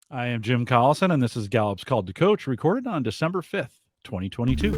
I am Jim Collison, and this is Gallup's Called to Coach, recorded on December 5th, 2022.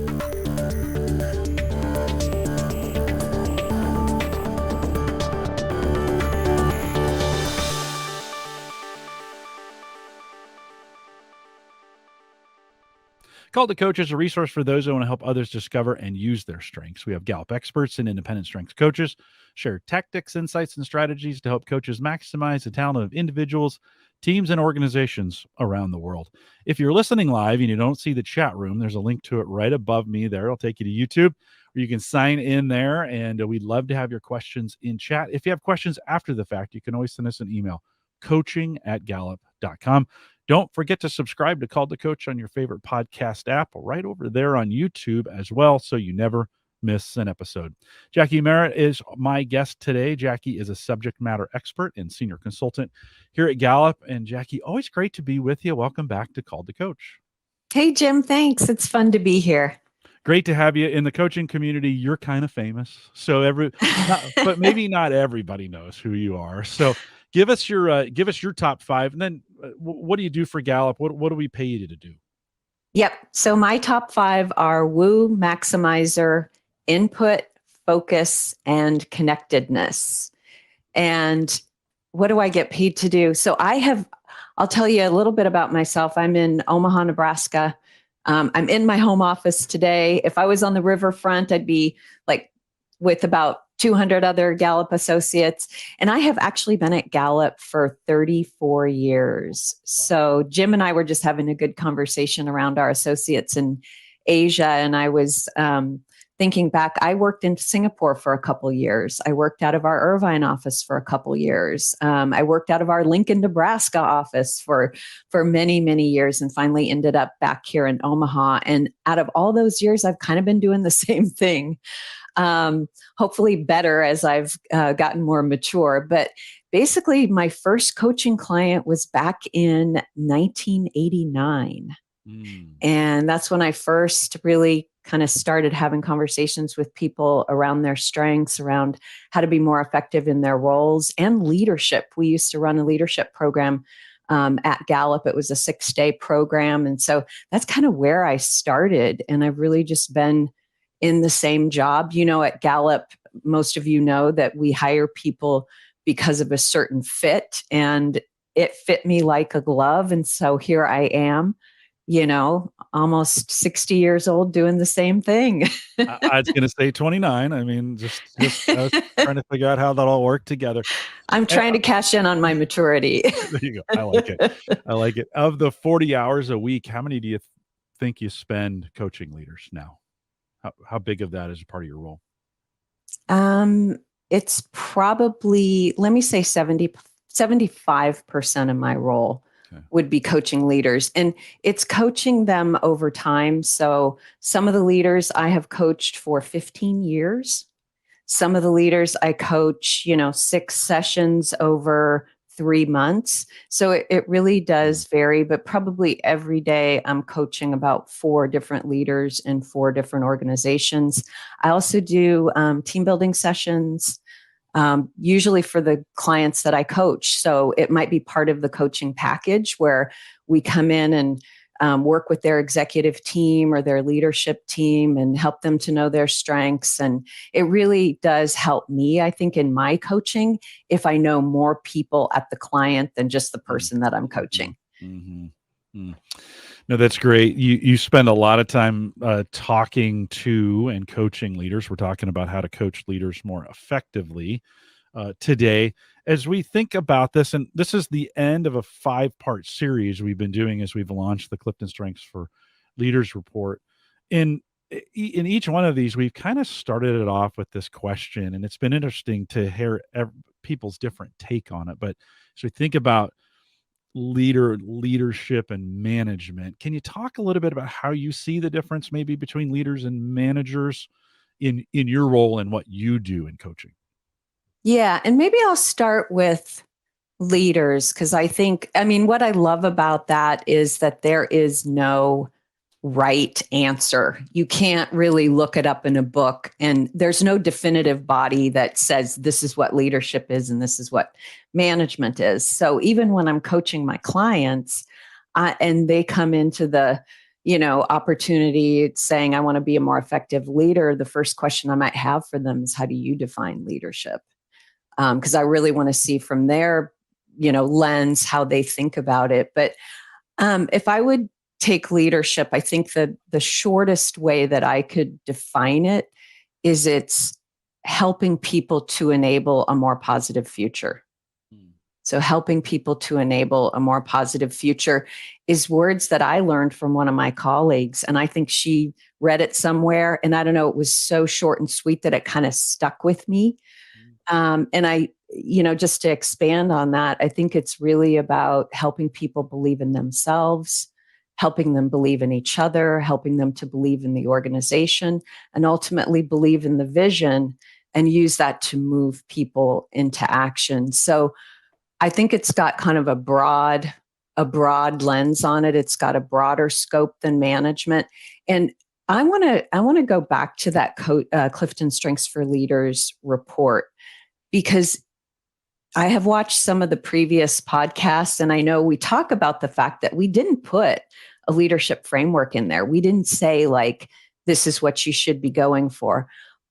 Called to Coach is a resource for those who want to help others discover and use their strengths. We have Gallup experts and independent strengths coaches share tactics, insights, and strategies to help coaches maximize the talent of individuals, teams, and organizations around the world. If you're listening live and you don't see the chat room, there's a link to it right above me there. It'll take you to YouTube where you can sign in there, and we'd love to have your questions in chat. If you have questions after the fact, you can always send us an email, coaching@gallup.com. Don't forget to subscribe to Called to Coach on your favorite podcast app right over there on YouTube as well, so you never miss an episode. Jacque Merritt is my guest today. Jacque is a subject matter expert and senior consultant here at Gallup. And Jacque, always great to be with you. Welcome back to Called to Coach. Hey, Jim, thanks. It's fun to be here. Great to have you in the coaching community. You're kind of famous, so but maybe not everybody knows who you are. So give us your top five, and then what do you do for Gallup? What do we pay you to do? Yep. So my top five are woo, maximizer, input, focus, and connectedness. And what do I get paid to do? So I'll tell you a little bit about myself. I'm in Omaha, Nebraska. I'm in my home office today. If I was on the riverfront, I'd be like with about 200 other Gallup associates. And I have actually been at Gallup for 34 years. So Jim and I were just having a good conversation around our associates in Asia. And I was thinking back, I worked in Singapore for a couple years. I worked out of our Irvine office for a couple years. I worked out of our Lincoln, Nebraska office for many, many years, and finally ended up back here in Omaha. And out of all those years, I've kind of been doing the same thing. Hopefully better as I've gotten more mature. But basically, my first coaching client was back in 1989. And that's when I first really kind of started having conversations with people around their strengths, around how to be more effective in their roles, and leadership. We used to run a leadership program at Gallup. It was a 6-day program. And so that's kind of where I started. And I've really just been in the same job. You know, at Gallup, most of you know that we hire people because of a certain fit, and it fit me like a glove. And so here I am, you know, almost 60 years old doing the same thing. I was going to say 29. I mean, just I was trying to figure out how that all worked together. I'm trying to cash in on my maturity. There you go. I like it. I like it. Of the 40 hours a week, how many do you think you spend coaching leaders now? How big of that is a part of your role? It's probably, let me say 75% of my role would be coaching leaders. And it's coaching them over time. So some of the leaders I have coached for 15 years. Some of the leaders I coach, 6 sessions over 3 months. So it really does vary, but probably every day I'm coaching about 4 different leaders in 4 different organizations. I also do team building sessions, usually for the clients that I coach. So it might be part of the coaching package where we come in and work with their executive team or their leadership team and help them to know their strengths. And it really does help me, I think, in my coaching if I know more people at the client than just the person that I'm coaching. Mm-hmm. Mm. No, that's great. You spend a lot of time talking to and coaching leaders. We're talking about how to coach leaders more effectively today. As we think about this, and this is the end of a 5-part series we've been doing as we've launched the CliftonStrengths for Leaders report. In each one of these, we've kind of started it off with this question, and it's been interesting to hear people's different take on it. But as we think about leadership and management, can you talk a little bit about how you see the difference maybe between leaders and managers in your role and what you do in coaching? Yeah, and maybe I'll start with leaders, because what I love about that is that there is no right answer. You can't really look it up in a book, and there's no definitive body that says this is what leadership is and this is what management is. So even when I'm coaching my clients, and they come into the opportunity saying I want to be a more effective leader, the first question I might have for them is, how do you define leadership? Because I really want to see from their lens how they think about it. But if I would take leadership, I think that the shortest way that I could define it is it's helping people to enable a more positive future. So helping people to enable a more positive future is words that I learned from one of my colleagues. And I think she read it somewhere. And I don't know, it was so short and sweet that it kind of stuck with me. And I, just to expand on that, I think it's really about helping people believe in themselves, helping them believe in each other, helping them to believe in the organization, and ultimately believe in the vision and use that to move people into action. So I think it's got kind of a broad lens on it. It's got a broader scope than management. And I want to go back to that Clifton Strengths for Leaders report, because I have watched some of the previous podcasts, and I know we talk about the fact that we didn't put a leadership framework in there. We didn't say, like, this is what you should be going for.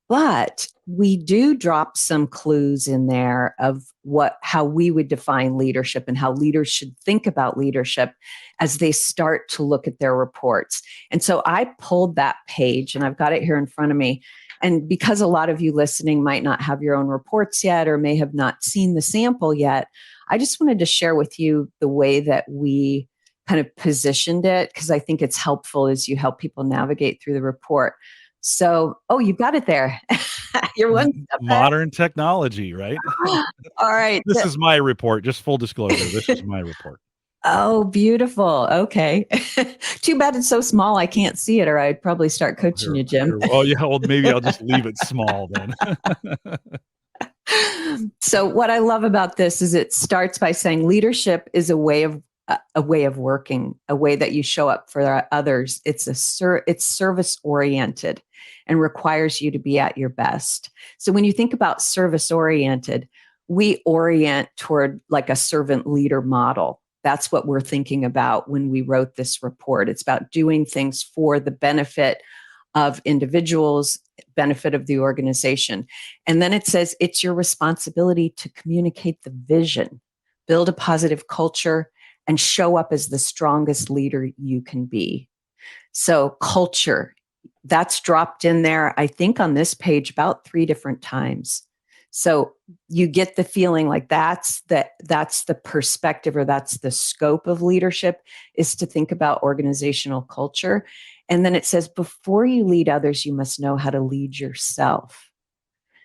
But we do drop some clues in there of how we would define leadership and how leaders should think about leadership as they start to look at their reports. And so I pulled that page, and I've got it here in front of me. And because a lot of you listening might not have your own reports yet or may have not seen the sample yet, I just wanted to share with you the way that we kind of positioned it, because I think it's helpful as you help people navigate through the report. So, you've got it there. You're one step Modern technology, right? All right. This is my report. Just full disclosure. This is my report. Oh, beautiful. Okay. Too bad it's so small I can't see it, or I'd probably start coaching you, Jim. Oh, yeah. Well, maybe I'll just leave it small then. So what I love about this is it starts by saying leadership is a way of working, a way that you show up for others. It's service oriented and requires you to be at your best. So when you think about service oriented, we orient toward like a servant leader model. That's what we're thinking about when we wrote this report. It's about doing things for the benefit of individuals, benefit of the organization. And then it says it's your responsibility to communicate the vision, build a positive culture, and show up as the strongest leader you can be. So culture, that's dropped in there, I think on this page about 3 different times. So you get the feeling like that's the perspective, or that's the scope of leadership, is to think about organizational culture. And then it says, before you lead others, you must know how to lead yourself.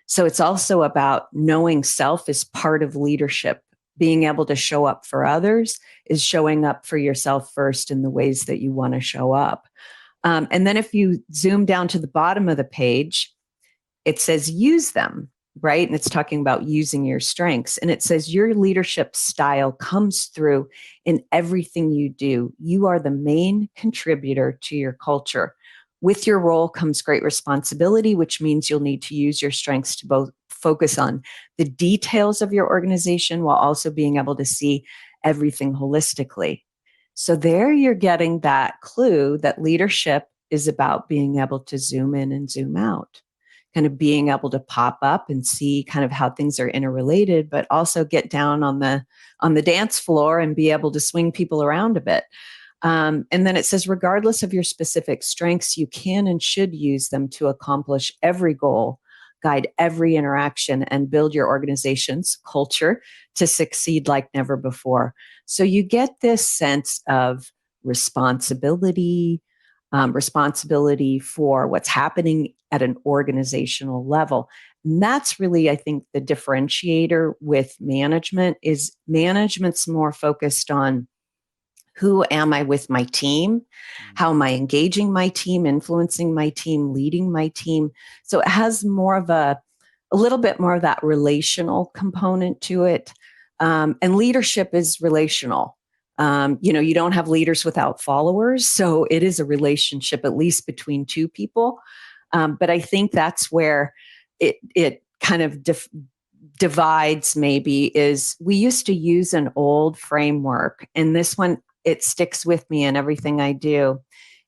So it's also about knowing self is part of leadership. Being able to show up for others is showing up for yourself first in the ways that you want to show up. And then if you zoom down to the bottom of the page, it says use them, right? And it's talking about using your strengths. And it says your leadership style comes through in everything you do. You are the main contributor to your culture. With your role comes great responsibility, which means you'll need to use your strengths to both focus on the details of your organization while also being able to see everything holistically. So there you're getting that clue that leadership is about being able to zoom in and zoom out, kind of being able to pop up and see kind of how things are interrelated, but also get down on the dance floor and be able to swing people around a bit. And then it says, regardless of your specific strengths, you can and should use them to accomplish every goal, guide every interaction, and build your organization's culture to succeed like never before. So you get this sense of responsibility, responsibility for what's happening at an organizational level. And that's really, I think, the differentiator with management is management's more focused on who am I with my team? How am I engaging my team, influencing my team, leading my team? So it has more of a little bit more of that relational component to it. And leadership is relational. You don't have leaders without followers. So it is a relationship, at least between two people. But I think that's where it kind of divides, maybe, is we used to use an old framework, and this one, it sticks with me in everything I do.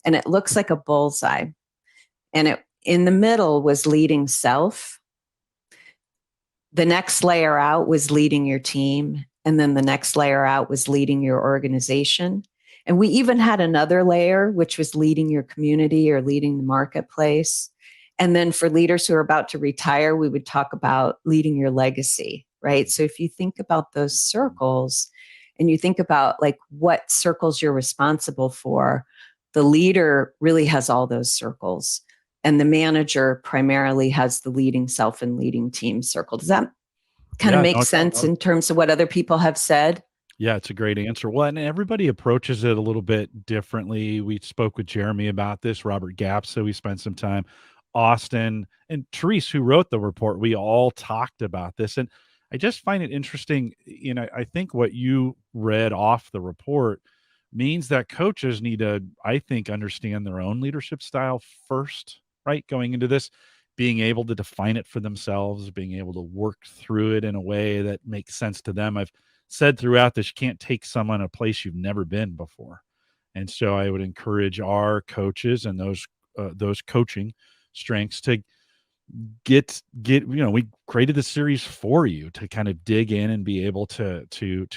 And it looks like a bullseye. And it in the middle was leading self. The next layer out was leading your team. And then the next layer out was leading your organization. And we even had another layer, which was leading your community or leading the marketplace. And then for leaders who are about to retire, we would talk about leading your legacy, right? So if you think about those circles and you think about like what circles you're responsible for, the leader really has all those circles. And the manager primarily has the leading self and leading team circle. Does that kind of make sense in terms of what other people have said? Yeah, it's a great answer. Well, and everybody approaches it a little bit differently. We spoke with Jeremy about this, Robert Gapp, so we spent some time. Austin and Therese, who wrote the report, we all talked about this. And I just find it interesting. I think what you read off the report means that coaches need to, I think, understand their own leadership style first, right? Going into this, being able to define it for themselves, being able to work through it in a way that makes sense to them. I've said throughout this, you can't take someone a place you've never been before. And so I would encourage our coaches and those coaching strengths to get we created the series for you to kind of dig in and be able to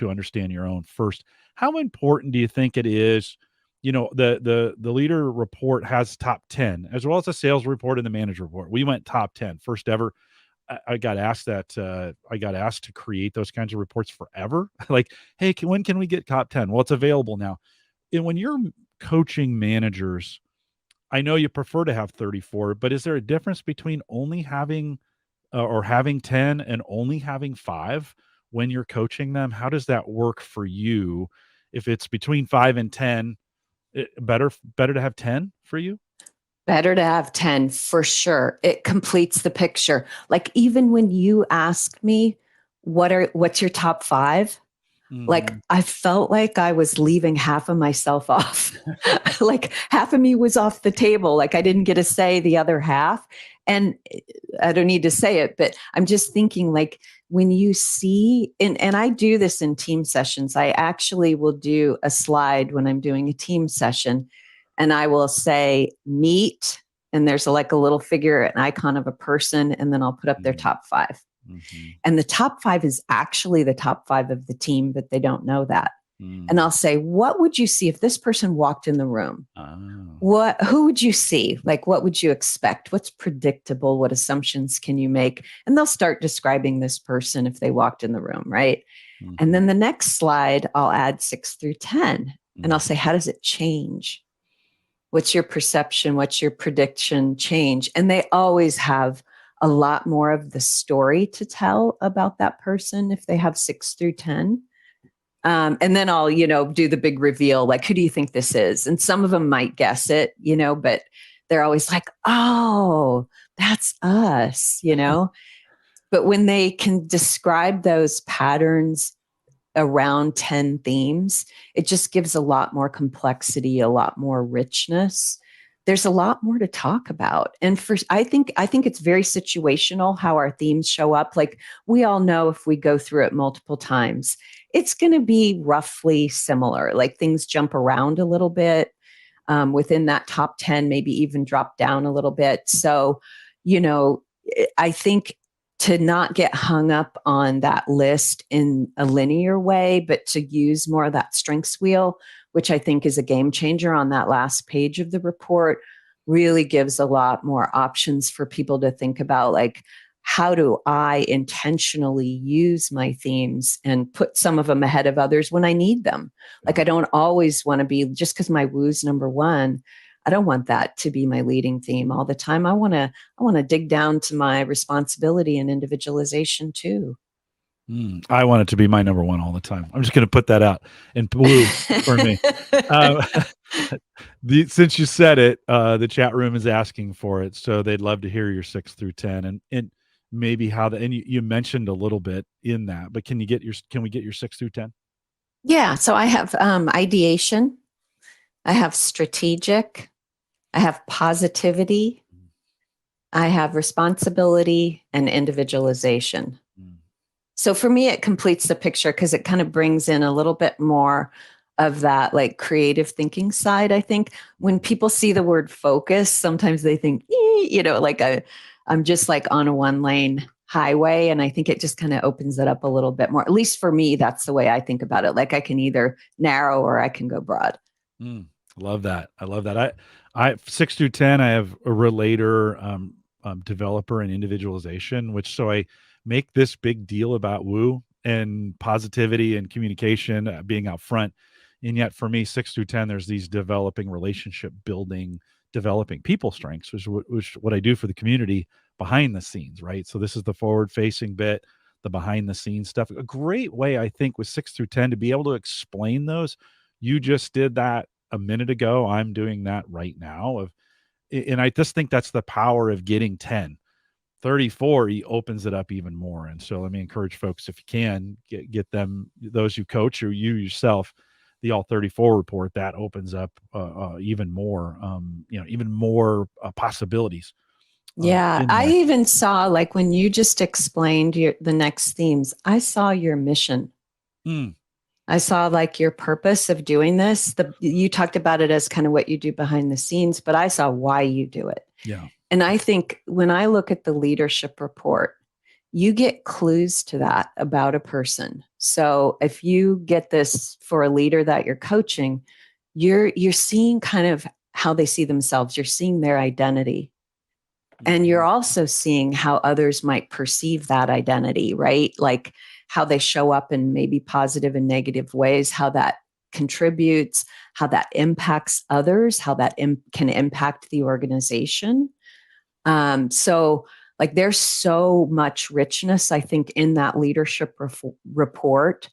understand your own first. How important do you think it is? The leader report has top 10 as well as the sales report and the manager report. We went top 10 first ever. I got asked to create those kinds of reports forever. Like, hey, when can we get top 10? Well, it's available now. And when you're coaching managers, I know you prefer to have 34, but is there a difference between only having or having 10 and only having 5 when you're coaching them? How does that work for you? If it's between 5 and 10, better to have 10 for you? Better to have 10 for sure. It completes the picture. Like even when you ask me what's your top 5? Like I felt like I was leaving half of myself off. Like half of me was off the table. Like I didn't get to say the other half. And I don't need to say it, but I'm just thinking like when you see, and I do this in team sessions, I actually will do a slide when I'm doing a team session and I will say meet, and there's like a little figure, an icon of a person, and then I'll put up their top 5. Mm-hmm. And the top 5 is actually the top 5 of the team, but they don't know that. And I'll say, what would you see if this person walked in the room? Who would you see? Like, what would you expect? What's predictable? What assumptions can you make? And they'll start describing this person if they walked in the room, right? Mm-hmm. And then the next slide, I'll add 6 through 10. And I'll say, how does it change? What's your perception? What's your prediction change? And they always have a lot more of the story to tell about that person if they have 6 through 10. And then I'll, do the big reveal, like, who do you think this is? And some of them might guess it, but they're always like, oh, that's us, But when they can describe those patterns around 10 themes, it just gives a lot more complexity, a lot more richness. There's a lot more to talk about. And I think it's very situational how our themes show up. Like we all know if we go through it multiple times, it's going to be roughly similar. Like things jump around a little bit within that top 10, maybe even drop down a little bit. So, I think to not get hung up on that list in a linear way, but to use more of that strengths wheel, which I think is a game changer on that last page of the report, really gives a lot more options for people to think about, like, how do I intentionally use my themes and put some of them ahead of others when I need them? Like, I don't always want to be, just because my woo's number 1, I don't want that to be my leading theme all the time. I want to dig down to my responsibility and individualization too. I want it to be my number 1 all the time. I'm just going to put that out in blue for me. Since you said it, the chat room is asking for it, so they'd love to hear your 6 through 10, and maybe how and you mentioned a little bit in that, but can we get your 6 through 10? Yeah. So I have ideation, I have strategic, I have positivity, I have responsibility, and individualization. Mm. So for me, it completes the picture because it kind of brings in a little bit more of that like creative thinking side. I think when people see the word focus, sometimes they think, like I'm just like on a one lane highway. And I think it just kind of opens it up a little bit more. At least for me, that's the way I think about it. Like I can either narrow or I can go broad. Mm, love that. I love that. I 6 through 10, I have a relator, developer and individualization, which so I make this big deal about woo and positivity and communication, being out front. And yet for me, 6 through 10, there's these developing relationship building, developing people strengths, which what I do for the community behind the scenes, right? So this is the forward facing bit, the behind the scenes stuff. A great way, I think, with 6 through 10 to be able to explain those. You just did that a minute ago. I'm doing that right now. And I just think that's the power of getting 10. 34, he opens it up even more. And so let me encourage folks, if you can, get them, those you coach or you yourself, the all 34 report that opens up even more, even more possibilities Yeah, in I that. even saw like when you just explained the next themes, I saw your mission. Mm, I saw like your purpose of doing this. You talked about it as kind of what you do behind the scenes, but I saw why you do it. yeah. And I think when I look at the leadership report, you get clues to that about a person. So if you get this for a leader that you're coaching, you're seeing kind of how they see themselves. You're seeing their identity. And you're Mhm. also seeing how others might perceive that identity, right? Like how they show up in maybe positive and negative ways, how that contributes, how that impacts others, how that can impact the organization. So, like, there's so much richness, I think, in that leadership report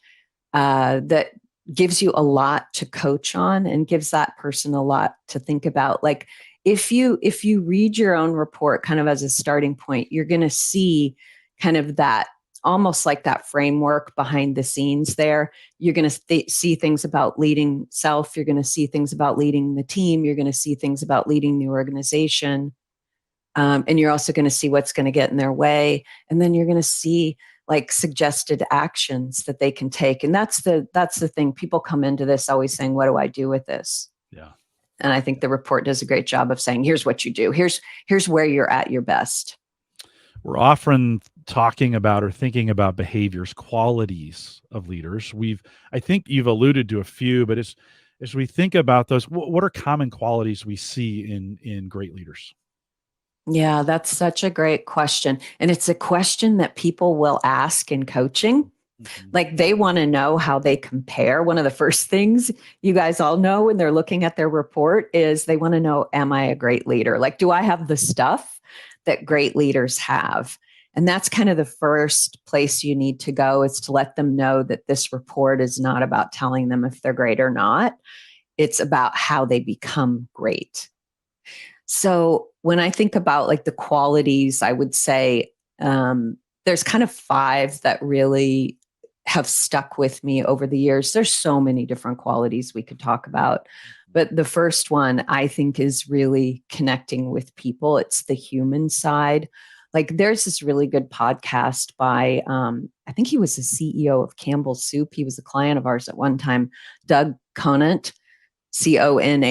that gives you a lot to coach on and gives that person a lot to think about. Like if you read your own report kind of as a starting point, you're going to see kind of that almost like that framework behind the scenes there. You're going to see things about leading self, you're going to see things about leading the team, you're going to see things about leading the organization, and you're also going to see what's going to get in their way, and then you're going to see like suggested actions that they can take. And that's the thing. People come into this always saying, what do I do with this? Yeah. And I think the report does a great job of saying, here's what you do, here's where you're at your best. We're often talking about or thinking about behaviors, qualities of leaders. I think you've alluded to a few, but as we think about those, what are common qualities we see in great leaders? Yeah, that's such a great question. And it's a question that people will ask in coaching. Mhm. Like they want to know how they compare. One of the first things you guys all know when they're looking at their report is they want to know, am I a great leader? Like, do I have the stuff that great leaders have? And that's kind of the first place you need to go, is to let them know that this report is not about telling them if they're great or not. It's about how they become great. So when I think about like the qualities, I would say there's kind of five that really have stuck with me over the years. There's so many different qualities we could talk about. But the first one I think is really connecting with people. It's the human side. Like there's this really good podcast by, I think he was the CEO of Campbell's Soup. He was a client of ours at one time, Doug Conant. Conant,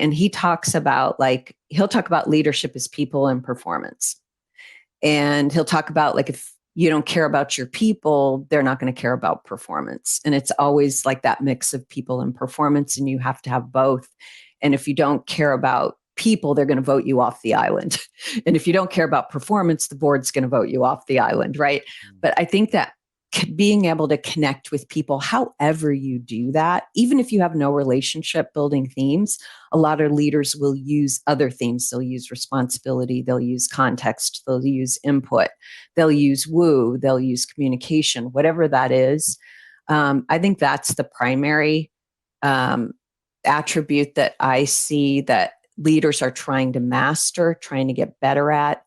and he talks about like he'll talk about leadership as people and performance. And he'll talk about like if you don't care about your people, they're not going to care about performance. And it's always like that mix of people and performance, and you have to have both. And if you don't care about people, they're going to vote you off the island. And if you don't care about performance, the board's going to vote you off the island, right? But I think that being able to connect with people, however you do that, even if you have no relationship building themes, a lot of leaders will use other themes. They'll use responsibility, they'll use context, they'll use input, they'll use woo, they'll use communication, whatever that is. I think that's the primary um, attribute that I see that leaders are trying to master, trying to get better at.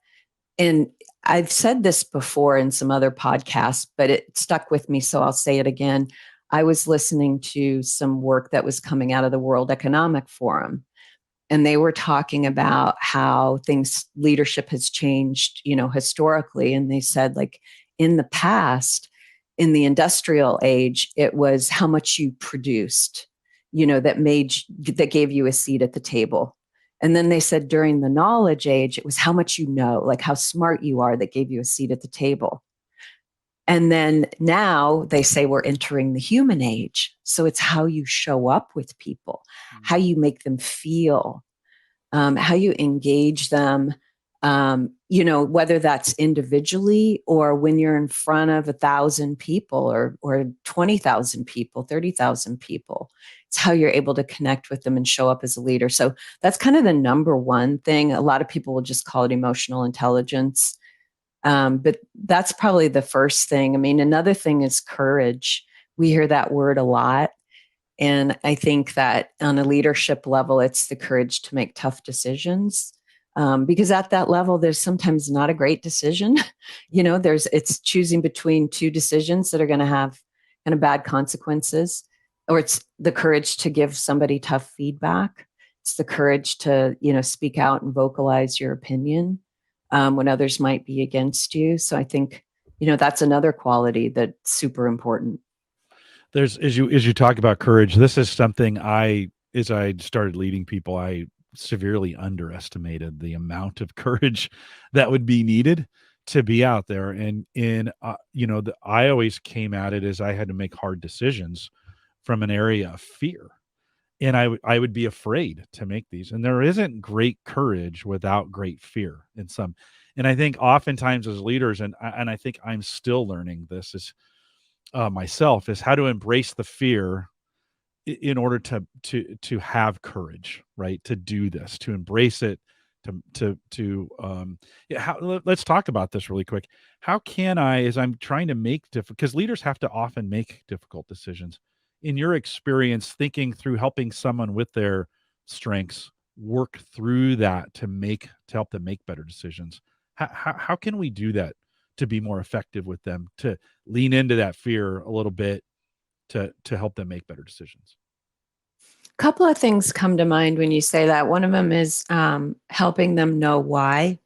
And I've said this before in some other podcasts, but it stuck with me, so I'll say it again. I was listening to some work that was coming out of the World Economic Forum, and they were talking about how leadership has changed, historically. And they said, like, in the past, in the industrial age, it was how much you produced, that gave you a seat at the table. And then they said during the knowledge age, it was how much you know, like how smart you are, that gave you a seat at the table. And then now they say we're entering the human age. So it's how you show up with people, how you make them feel, how you engage them, whether that's individually or when you're in front of 1,000 people or 20,000 people, 30,000 people. It's how you're able to connect with them and show up as a leader. So that's kind of the number one thing. A lot of people will just call it emotional intelligence. But that's probably the first thing. I mean, another thing is courage. We hear that word a lot. And I think that on a leadership level, it's the courage to make tough decisions. Because at that level, there's sometimes not a great decision. It's choosing between two decisions that are going to have kind of bad consequences, or it's the courage to give somebody tough feedback. It's the courage to, speak out and vocalize your opinion when others might be against you. So I think, that's another quality that's super important. There's, as you talk about courage, this is something as I started leading people, I severely underestimated the amount of courage that would be needed to be out there. And I always came at it as I had to make hard decisions from an area of fear. And I would be afraid to make these. And there isn't great courage without great fear and I think oftentimes as leaders, and I think I'm still learning this is myself, is how to embrace the fear in order to have courage, right? To do this, to embrace it, let's talk about this really quick. How can I, as I'm trying to make because leaders have to often make difficult decisions. In your experience, thinking through helping someone with their strengths work through that to help them make better decisions, how can we do that to be more effective with them, to lean into that fear a little bit, to help them make better decisions? A couple of things come to mind when you say that. One of them is helping them know why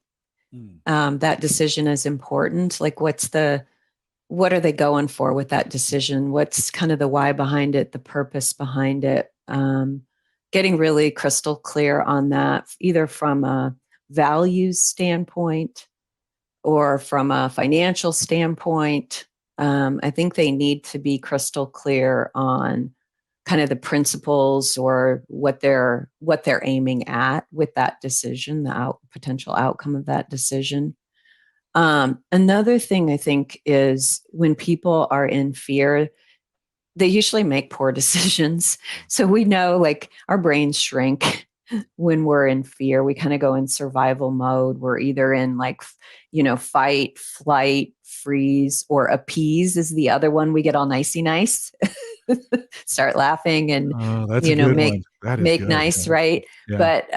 that decision is important. Like, what are they going for with that decision? What's kind of the why behind it, the purpose behind it? Getting really crystal clear on that, either from a values standpoint or from a financial standpoint. I think they need to be crystal clear on kind of the principles or what they're aiming at with that decision, the potential outcome of that decision. Another thing I think is when people are in fear, they usually make poor decisions. So we know, like, our brains shrink when we're in fear. We kind of go in survival mode. We're either in fight, flight, freeze, or appease is the other one. We get all nicey nice, start laughing and, That's a good one. That is make good. nice, right? Yeah. But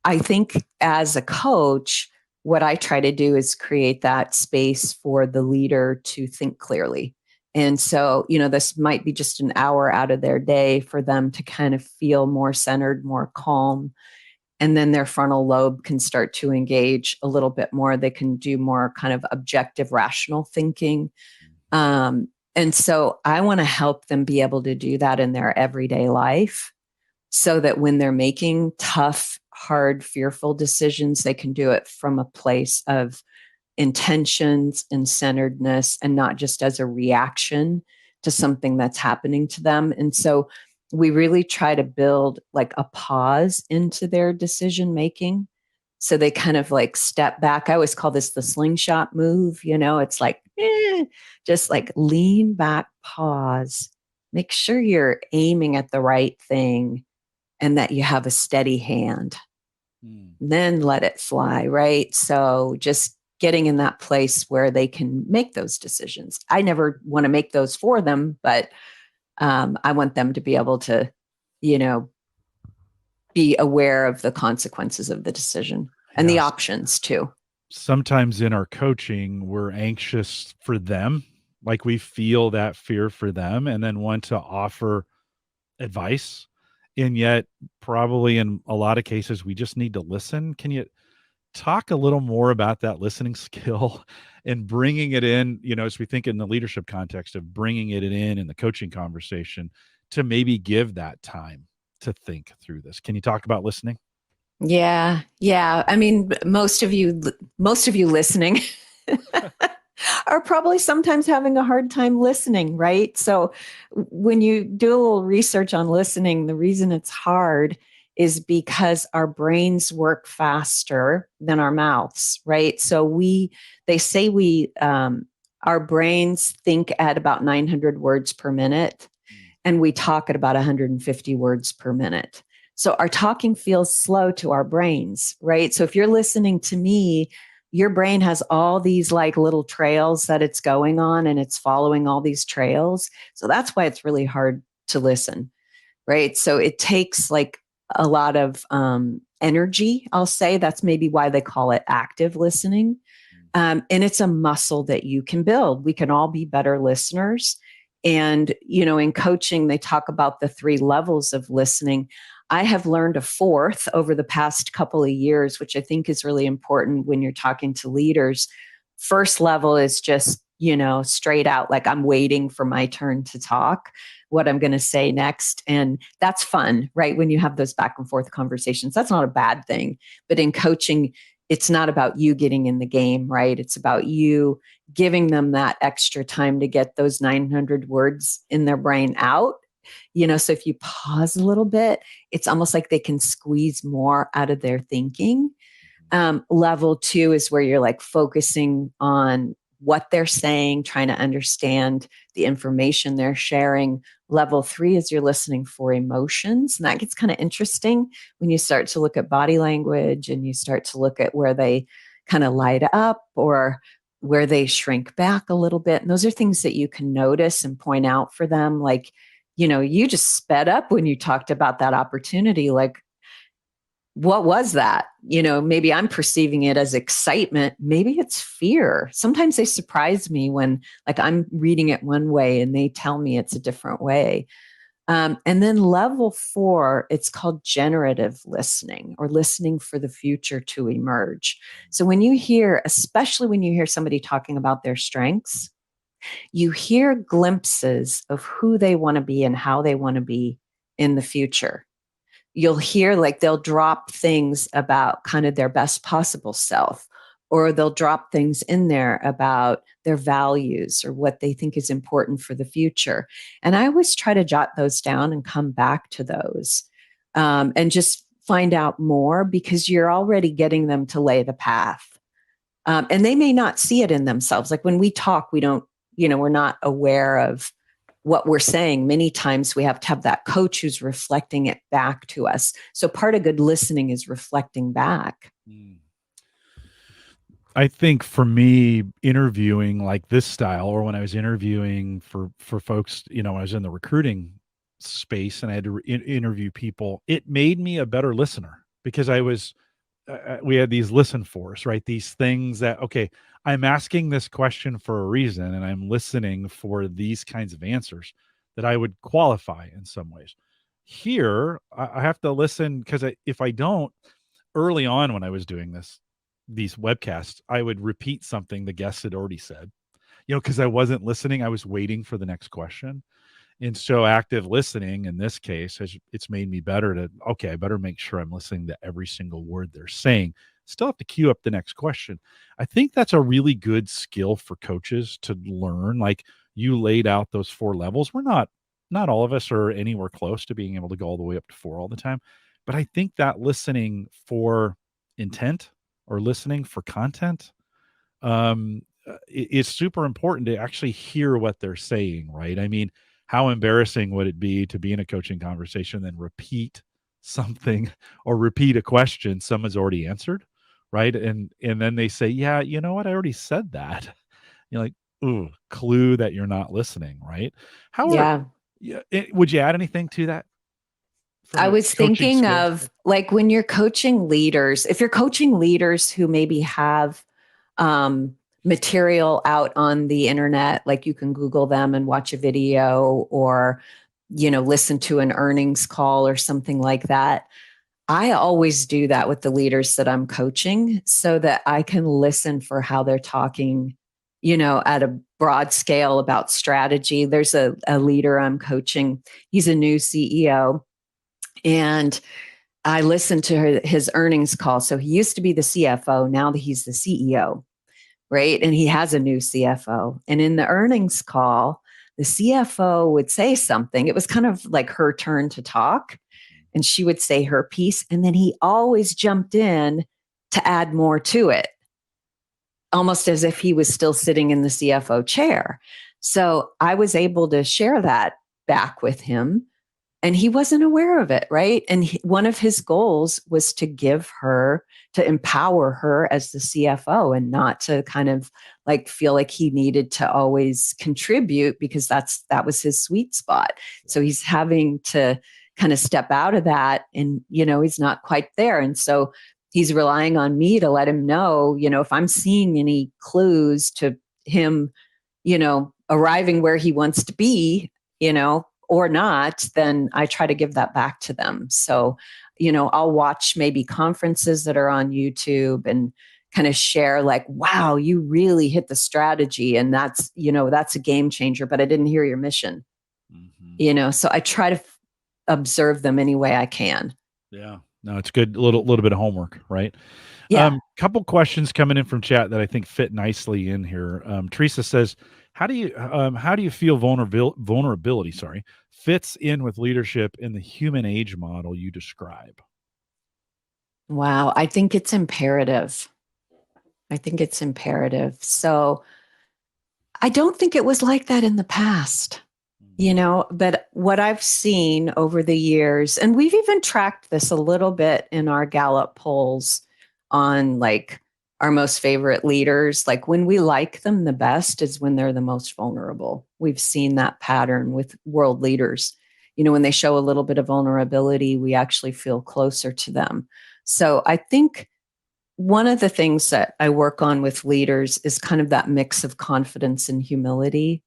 I think as a coach, what I try to do is create that space for the leader to think clearly. And so, this might be just an hour out of their day for them to kind of feel more centered, more calm. And then their frontal lobe can start to engage a little bit more. They can do more kind of objective, rational thinking. And so I want to help them be able to do that in their everyday life so that when they're making tough, hard, fearful decisions, they can do it from a place of intentions and centeredness and not just as a reaction to something that's happening to them. And so we really try to build like a pause into their decision making. So they kind of like step back. I always call this the slingshot move. It's like, just like lean back, pause, make sure you're aiming at the right thing and that you have a steady hand. Then let it fly, right? So just getting in that place where they can make those decisions. I never want to make those for them, but I want them to be able to, be aware of the consequences of the decision and the options too. Sometimes in our coaching, we're anxious for them, like we feel that fear for them and then want to offer advice. And yet, probably in a lot of cases, we just need to listen. Can you talk a little more about that listening skill and bringing it in, as we think in the leadership context of bringing it in the coaching conversation to maybe give that time to think through this? Can you talk about listening? Yeah. Yeah. I mean, most of you listening are probably sometimes having a hard time listening, right? So when you do a little research on listening, the reason it's hard is because our brains work faster than our mouths, right? So they say our brains think at about 900 words per minute, and we talk at about 150 words per minute. So our talking feels slow to our brains, right? So if you're listening to me, your brain has all these like little trails that it's going on, and it's following all these trails. So that's why it's really hard to listen, right? So it takes like a lot of energy, I'll say. That's maybe why they call it active listening. And it's a muscle that you can build. We can all be better listeners. And, in coaching, they talk about the 3 levels of listening. I have learned a 4th over the past couple of years, which I think is really important when you're talking to leaders. First level is just, straight out, like I'm waiting for my turn to talk, what I'm going to say next. And that's fun, right? When you have those back and forth conversations, that's not a bad thing. But in coaching, it's not about you getting in the game, right? It's about you giving them that extra time to get those 900 words in their brain out. So if you pause a little bit, it's almost like they can squeeze more out of their thinking. Level 2 is where you're like focusing on what they're saying, trying to understand the information they're sharing. Level 3 is you're listening for emotions. And that gets kind of interesting when you start to look at body language and you start to look at where they kind of light up or where they shrink back a little bit. And those are things that you can notice and point out for them. Like, you just sped up when you talked about that opportunity. Like, what was that? Maybe I'm perceiving it as excitement. Maybe it's fear. Sometimes they surprise me when like I'm reading it one way and they tell me it's a different way. And then level 4, it's called generative listening, or listening for the future to emerge. So especially when you hear somebody talking about their strengths, you hear glimpses of who they want to be and how they want to be in the future. You'll hear like they'll drop things about kind of their best possible self, or they'll drop things in there about their values or what they think is important for the future. And I always try to jot those down and come back to those, and just find out more, because you're already getting them to lay the path. And they may not see it in themselves. Like when we talk, we don't, we're not aware of what we're saying. Many times we have to have that coach who's reflecting it back to us. So part of good listening is reflecting back. I think for me, interviewing like this style, or when I was interviewing for folks, when I was in the recruiting space and I had to interview people, it made me a better listener, because we had these listen fors, right? These things that, okay, I'm asking this question for a reason and I'm listening for these kinds of answers that I would qualify in some ways. Here, I have to listen, because if I don't, early on when I was doing these webcasts, I would repeat something the guest had already said, because I wasn't listening. I was waiting for the next question. And so active listening in this case it's made me better okay, I better make sure I'm listening to every single word they're saying. Still have to queue up the next question. I think that's a really good skill for coaches to learn. Like you laid out those 4 levels. Not all of us are anywhere close to being able to go all the way up to 4 all the time. But I think that listening for intent or listening for content, it's super important to actually hear what they're saying, right? I mean, how embarrassing would it be to be in a coaching conversation, then repeat something or repeat a question someone's already answered, right? And then they say, yeah, you know what? I already said that. You're like, ooh, clue that you're not listening, right? Yeah. Would you add anything to that from I a was coaching thinking skills? of like when you're coaching leaders, if you're coaching leaders who maybe have, um, material out on the internet, like you can Google them and watch a video or, listen to an earnings call or something like that. I always do that with the leaders that I'm coaching so that I can listen for how they're talking, at a broad scale about strategy. There's a leader I'm coaching. He's a new CEO, and I listened to his earnings call. So he used to be the CFO. Now that he's the CEO, right? And he has a new CFO. And in the earnings call, the CFO would say something. It was kind of like her turn to talk, and she would say her piece. And then he always jumped in to add more to it, almost as if he was still sitting in the CFO chair. So I was able to share that back with him, and he wasn't aware of it, right? And one of his goals was to empower her as the CFO, and not to kind of like feel like he needed to always contribute, because that was his sweet spot. So he's having to kind of step out of that, and he's not quite there. And so he's relying on me to let him know, if I'm seeing any clues to him, arriving where he wants to be, or not, then I try to give that back to them. So, I'll watch maybe conferences that are on YouTube and kind of share like, wow, you really hit the strategy. And that's a game changer, but I didn't hear your mission, so I try to observe them any way I can. Yeah. No, it's good. A little bit of homework, right? Yeah. Couple questions coming in from chat that I think fit nicely in here. Teresa says, how do you feel vulnerability, fits in with leadership in the human age model you describe? Wow. I think it's imperative. So I don't think it was like that in the past, but what I've seen over the years, and we've even tracked this a little bit in our Gallup polls on like our most favorite leaders, like when we like them the best is when they're the most vulnerable. We've seen that pattern with world leaders. When they show a little bit of vulnerability, we actually feel closer to them. So I think one of the things that I work on with leaders is kind of that mix of confidence and humility.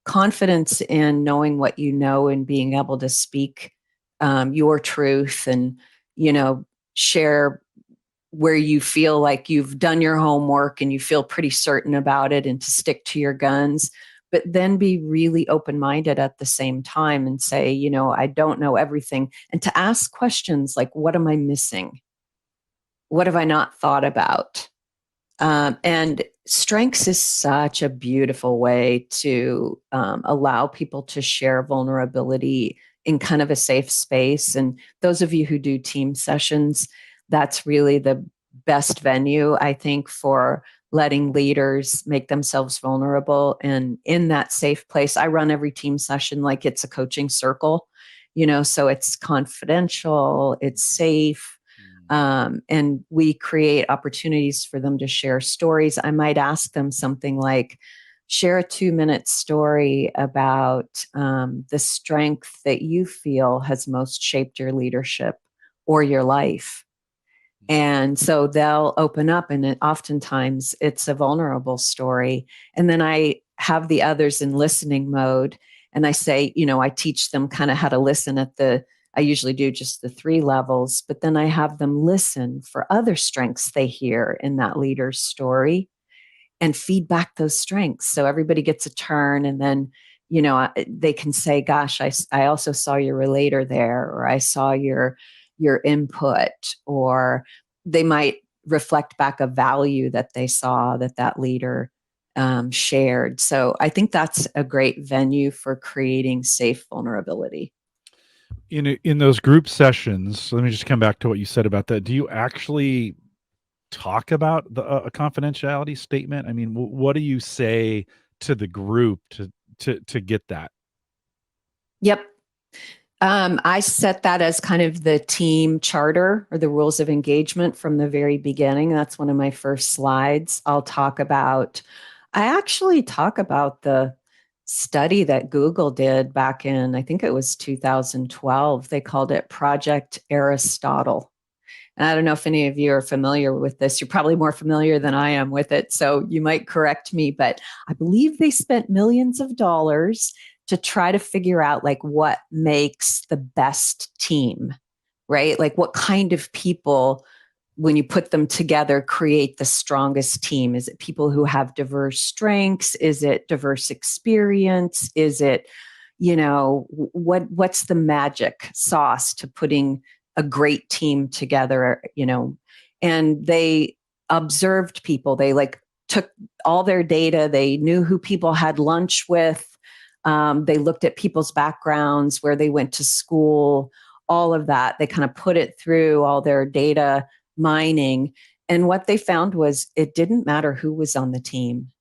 Confidence in knowing what you know and being able to speak your truth, and share where you feel like you've done your homework and you feel pretty certain about it, and to stick to your guns, but then be really open-minded at the same time and say, I don't know everything, and to ask questions like, what am I missing? What have I not thought about? And strengths is such a beautiful way to allow people to share vulnerability in kind of a safe space. And those of you who do team sessions, that's really the best venue, I think, for letting leaders make themselves vulnerable. And in that safe place, I run every team session like it's a coaching circle, so it's confidential, it's safe. And we create opportunities for them to share stories. I might ask them something like, share a 2-minute story about the strength that you feel has most shaped your leadership or your life. And so they'll open up, and oftentimes it's a vulnerable story. And then I have the others in listening mode, and I say, I teach them kind of how to listen I usually do just the 3 levels, but then I have them listen for other strengths they hear in that leader's story and feedback those strengths. So everybody gets a turn, and then, they can say, gosh, I also saw your relator there, or I saw your input, or they might reflect back a value that they saw that leader shared. So I think that's a great venue for creating safe vulnerability. In those group sessions, let me just come back to what you said about that. Do you actually talk about a confidentiality statement? I mean, what do you say to the group to get that? Yep. I set that as kind of the team charter or the rules of engagement from the very beginning. That's one of my first slides. I actually talk about the study that Google did back in, I think it was 2012. They called it Project Aristotle. And I don't know if any of you are familiar with this. You're probably more familiar than I am with it, so you might correct me, but I believe they spent millions of dollars to try to figure out like what makes the best team, right? Like what kind of people, when you put them together, create the strongest team. Is it people who have diverse strengths? Is it diverse experience? Is it, what's the magic sauce to putting a great team together, and they observed people. They like took all their data. They knew who people had lunch with. They looked at people's backgrounds, where they went to school, all of that. They kind of put it through all their data mining. And what they found was it didn't matter who was on the team.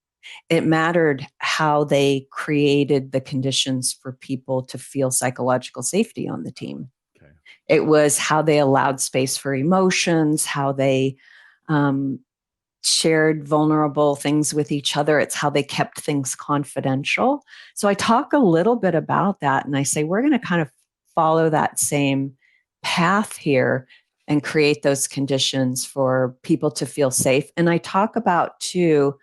It mattered how they created the conditions for people to feel psychological safety on the team. Okay. It was how they allowed space for emotions, how they shared vulnerable things with each other. It's how they kept things confidential. So I talk a little bit about that, and I say we're going to kind of follow that same path here and create those conditions for people to feel safe. And I talk about too,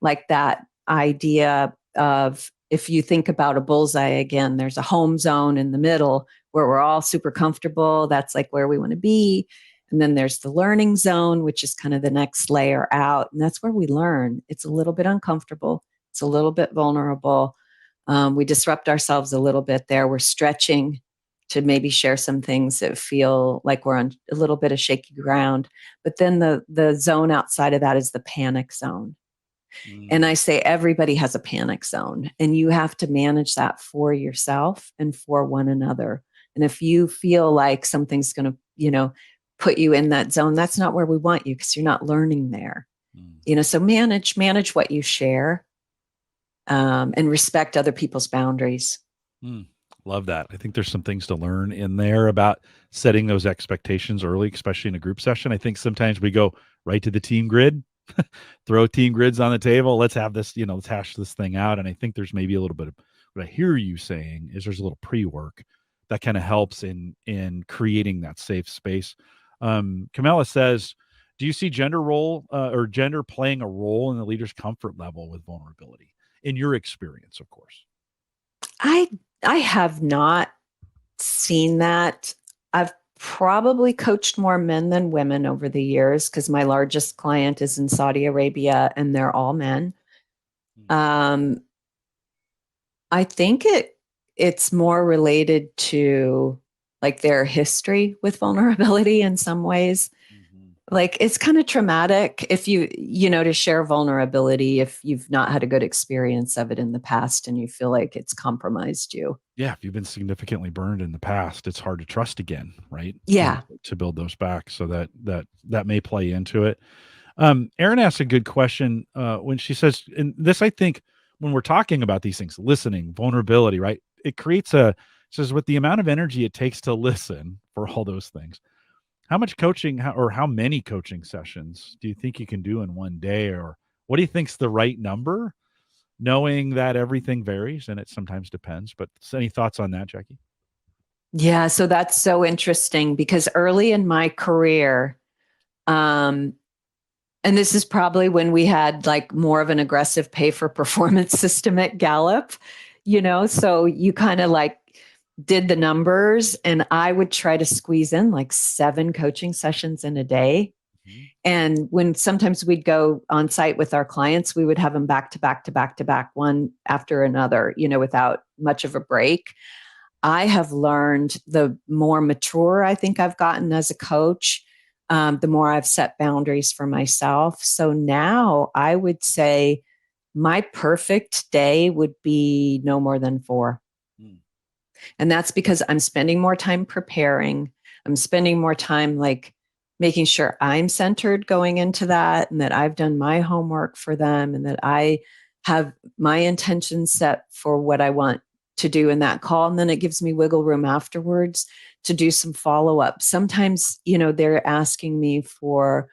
like that idea of, if you think about a bullseye again, there's a home zone in the middle where we're all super comfortable. That's like where we want to be. And then there's the learning zone, which is kind of the next layer out. And that's where we learn. It's a little bit uncomfortable. It's a little bit vulnerable. We disrupt ourselves a little bit there. We're stretching to maybe share some things that feel like we're on a little bit of shaky ground. But then the zone outside of that is the panic zone. And I say everybody has a panic zone, and you have to manage that for yourself and for one another. And if you feel like something's going to, put you in that zone, that's not where we want you, because you're not learning there. So manage what you share, and respect other people's boundaries. Love that. I think there's some things to learn in there about setting those expectations early, especially in a group session. I think sometimes we go right to the team grid, throw team grids on the table. Let's have this, let's hash this thing out. And I think there's maybe a little bit of what I hear you saying is there's a little pre-work that kind of helps in creating that safe space. Camilla says, do you see gender playing a role in the leader's comfort level with vulnerability in your experience, of course? I have not seen that. I've probably coached more men than women over the years, because my largest client is in Saudi Arabia and they're all men. I think it's more related to like their history with vulnerability in some ways. Like it's kind of traumatic if to share vulnerability if you've not had a good experience of it in the past and you feel like it's compromised you. Yeah, if you've been significantly burned in the past, it's hard to trust again, right? Yeah. To build those back. So that may play into it. Erin asked a good question when she says, and this, I think, when we're talking about these things, listening, vulnerability, right? It creates says with the amount of energy it takes to listen for all those things, how much coaching or how many coaching sessions do you think you can do in one day? Or what do you think's the right number? Knowing that everything varies and it sometimes depends, but any thoughts on that, Jacque? Yeah. So that's so interesting, because early in my career, and this is probably when we had like more of an aggressive pay for performance system at Gallup, so you kind of like did the numbers, and I would try to squeeze in like 7 coaching sessions in a day. And when sometimes we'd go on site with our clients, we would have them back to back to back to back, one after another, without much of a break. I have learned, the more mature I think I've gotten as a coach, the more I've set boundaries for myself. So now I would say my perfect day would be no more than 4. And that's because I'm spending more time preparing. I'm spending more time like making sure I'm centered going into that, and that I've done my homework for them, and that I have my intentions set for what I want to do in that call. And then it gives me wiggle room afterwards to do some follow up. Sometimes, they're asking me for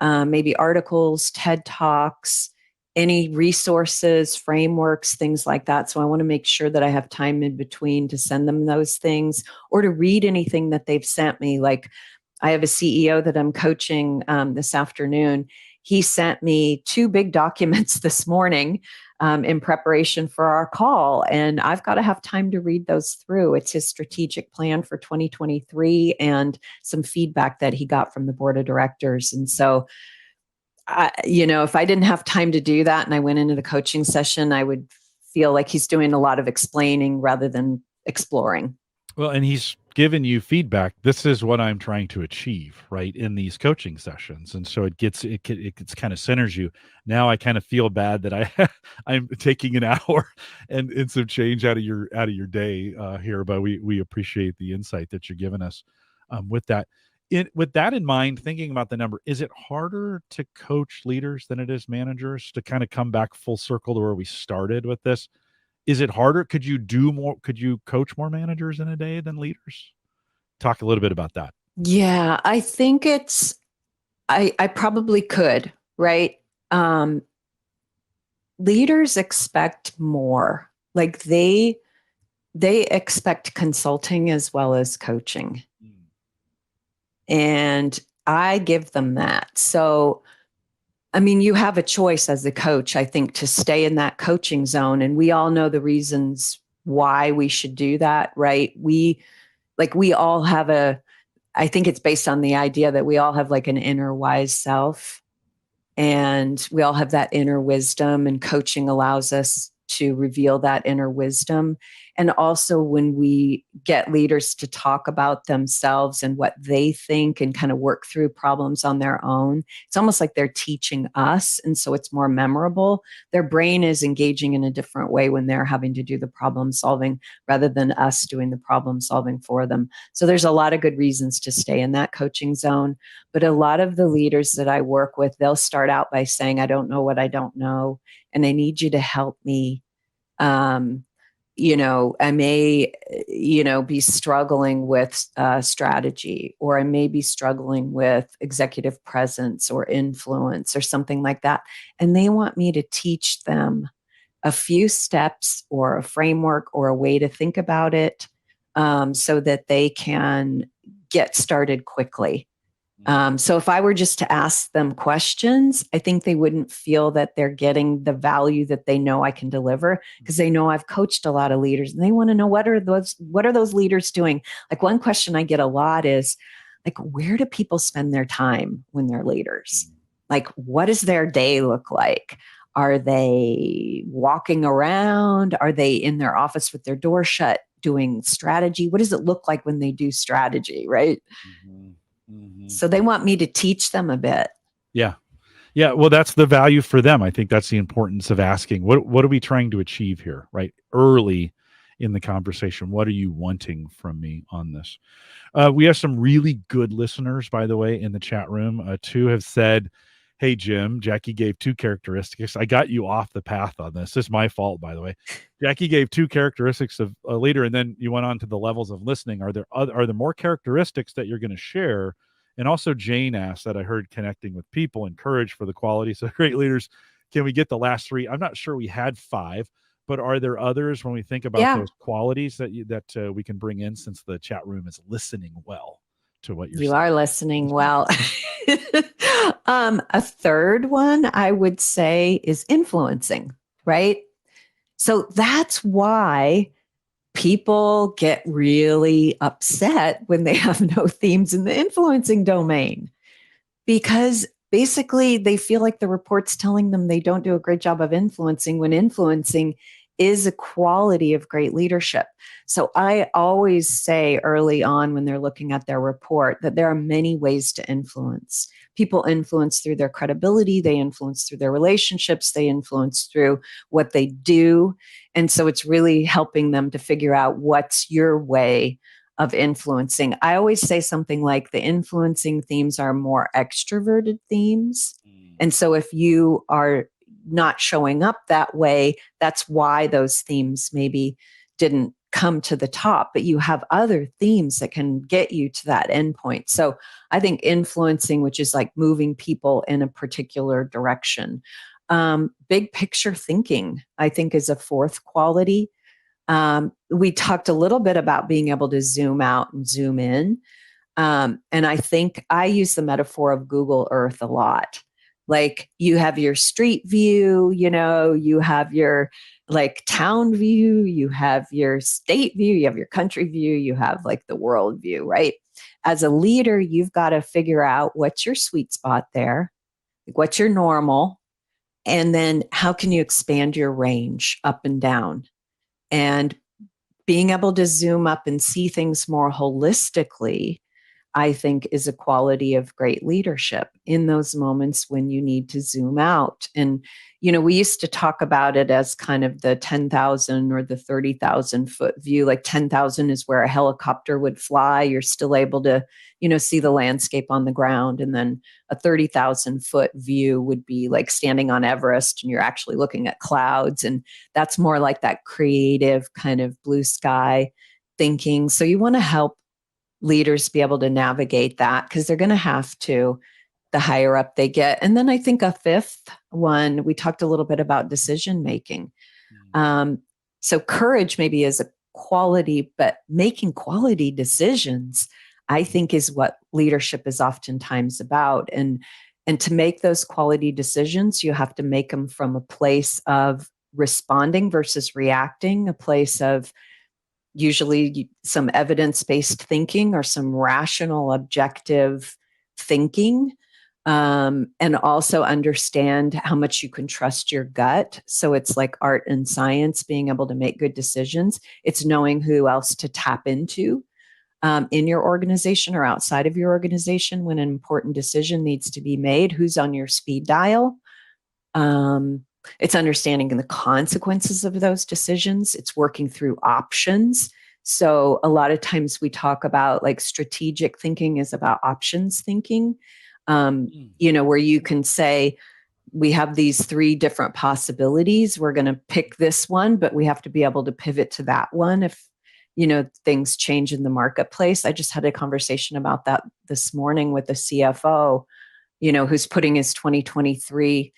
maybe articles, TED Talks, any resources, frameworks, things like that. So I want to make sure that I have time in between to send them those things, or to read anything that they've sent me. Like I have a CEO that I'm coaching this afternoon. He sent me 2 big documents this morning in preparation for our call, and I've got to have time to read those through. It's his strategic plan for 2023 and some feedback that he got from the board of directors. And so, if I didn't have time to do that and I went into the coaching session, I would feel like he's doing a lot of explaining rather than exploring. Well, and he's given you feedback. This is what I'm trying to achieve, right, in these coaching sessions, and so it gets kind of centers you. Now I kind of feel bad that I'm taking an hour and some change out of your day here, but we appreciate the insight that you're giving us with that. With that in mind, thinking about the number, is it harder to coach leaders than it is managers? To kind of come back full circle to where we started with this, is it harder? Could you do more? Could you coach more managers in a day than leaders? Talk a little bit about that. Yeah, I think I probably could, right? Leaders expect more. Like they expect consulting as well as coaching. And I give them that. So, I mean, you have a choice as a coach, I think, to stay in that coaching zone. And we all know the reasons why we should do that, right? We all have I think it's based on the idea that we all have like an inner wise self, and we all have that inner wisdom, and coaching allows us to reveal that inner wisdom. And also, when we get leaders to talk about themselves and what they think and kind of work through problems on their own, it's almost like they're teaching us. And so it's more memorable. Their brain is engaging in a different way when they're having to do the problem solving rather than us doing the problem solving for them. So there's a lot of good reasons to stay in that coaching zone. But a lot of the leaders that I work with, they'll start out by saying, I don't know what I don't know, and I need you to help me. I may, be struggling with strategy, or I may be struggling with executive presence or influence or something like that. And they want me to teach them a few steps or a framework or a way to think about it, so that they can get started quickly. So if I were just to ask them questions, I think they wouldn't feel that they're getting the value that they know I can deliver, because they know I've coached a lot of leaders and they want to know what are those leaders doing. Like, one question I get a lot is like, where do people spend their time when they're leaders? Like, what does their day look like? Are they walking around? Are they in their office with their door shut doing strategy? What does it look like when they do strategy, right? Mm-hmm. Mm-hmm. So they want me to teach them a bit. Yeah. Yeah. Well, that's the value for them. I think that's the importance of asking, what are we trying to achieve here, right? Early in the conversation. What are you wanting from me on this? We have some really good listeners, by the way, in the chat room. 2 have said, hey, Jim, Jackie gave 2 characteristics. I got you off the path on this. This is my fault, by the way. Jackie gave 2 characteristics of a leader, and then you went on to the levels of listening. Are there more characteristics that you're going to share? And also Jane asked that I heard connecting with people, encourage for the quality. So great leaders. Can we get the last 3? I'm not sure we had 5, but are there others when we think about those qualities that we can bring in, since the chat room is listening well to what you're saying? You are listening well. A third one I would say is influencing, right? So that's why people get really upset when they have no themes in the influencing domain, because basically they feel like the report's telling them they don't do a great job of influencing, when influencing is a quality of great leadership. So I always say early on when they're looking at their report that there are many ways to influence. People influence through their credibility, they influence through their relationships, they influence through what they do. And so it's really helping them to figure out what's your way of influencing. I always say something like the influencing themes are more extroverted themes. And so if you are not showing up that way, that's why those themes maybe didn't come to the top, but you have other themes that can get you to that endpoint. So I think influencing, which is like moving people in a particular direction. Big picture thinking, I think, is a fourth quality. We talked a little bit about being able to zoom out and zoom in. And I think I use the metaphor of Google Earth a lot. Like you have your street view, you have your like town view, you have your state view, you have your country view, you have like the world view, right? As a leader, you've got to figure out what's your sweet spot there, like what's your normal, and then how can you expand your range up and down? And being able to zoom up and see things more holistically, I think, is a quality of great leadership in those moments when you need to zoom out. And, we used to talk about it as kind of the 10,000 or the 30,000 foot view. Like 10,000 is where a helicopter would fly. You're still able to, see the landscape on the ground. And then a 30,000 foot view would be like standing on Everest and you're actually looking at clouds. And that's more like that creative kind of blue sky thinking. So you want to help leaders be able to navigate that because they're going to have to the higher up they get. And then I think a fifth one, we talked a little bit about decision making. So courage maybe is a quality, but making quality decisions, I think, is what leadership is oftentimes about. And to make those quality decisions, you have to make them from a place of responding versus reacting, a place of usually some evidence-based thinking or some rational, objective thinking, and also understand how much you can trust your gut. So it's like art and science, being able to make good decisions. It's knowing who else to tap into in your organization or outside of your organization when an important decision needs to be made, who's on your speed dial. It's understanding the consequences of those decisions. It's working through options. So a lot of times we talk about like strategic thinking is about options thinking, where you can say, we have these three different possibilities. We're going to pick this one, but we have to be able to pivot to that one if, things change in the marketplace. I just had a conversation about that this morning with the CFO, who's putting his 2023